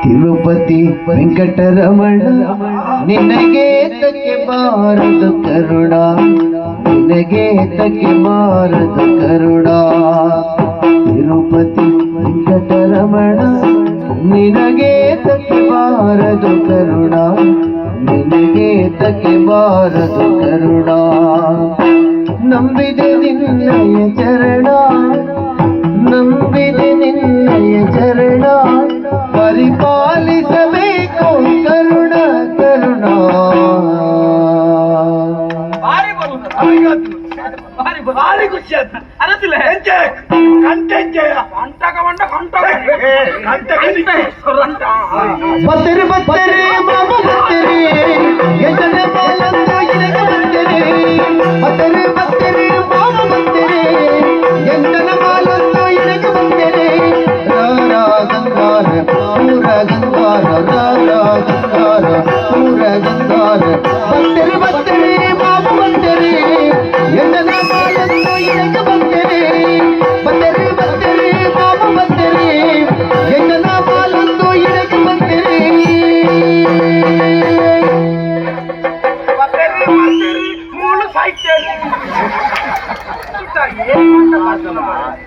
ತಿರುಪತಿ ವೆಂಕಟರಮಣ ನಿನಗೆ ತಕ್ಕೆ ಬಾರದ ಕರುಣ, ನಿನಗೆ ತಕ್ಕೆ ಬಾರದ ಕರುಣ. ತಿರುಪತಿ ವೆಂಕಟರಮಣ ನಿನಗೆ ತಕ್ಕೆ ಬಾರದ ಕರುಣ, ನಿನಗೆ ತಕ್ಕೆ ಬಾರದ ಕರುಣ. ನಂಬಿದೆ ನಿನ್ನಯ ಚರಣ, ನಂಬಿದೆ ನಿನ್ನಯ ಚರಣ, ಪರಿಪಾಲಿಸಬೇಕು ಕರುಣ ಕರುಣ. ಭಾರಿ ಖುಷಿ ಆಯ್ತು ಅನ್ನಿಲ್ಲ. ಬತ್ತರಿ ಬತ್ತರಿ ಮಾಮ ಬತ್ತರಿ ಎದನ ಮಾಲಂದು ಇರಗ ಬತ್ತರಿ. ಬತ್ತರಿ ಬತ್ತರಿ ಮಾಮ ಬತ್ತರಿ ಎಂದನ ಮಾಲಂದು ಇರಗ ಬತ್ತರಿ. ರಾರಾ ಗಂಗಾರ ಪೂರ ಗಂಗಾರ, ರಾರಾ ಗಂಗಾರ ಪೂರ ಗಂಗಾರ. ಬತ್ತರಿ ಬತ್ತರಿ ಮಾಮ ಬತ್ತರಿ ಎಂದನ ಮಾಲಂದು ಇರಗ ಬತ್ತರಿ. ಬತ್ತರಿ ಬತ್ತರಿ ಮಾಮ ಬತ್ತರಿ ಎಂದನ ಮಾಲಂದು ಇರಗ ಬತ್ತರಿ. ಮೂಳು ಸಾಹಿತ್ಯ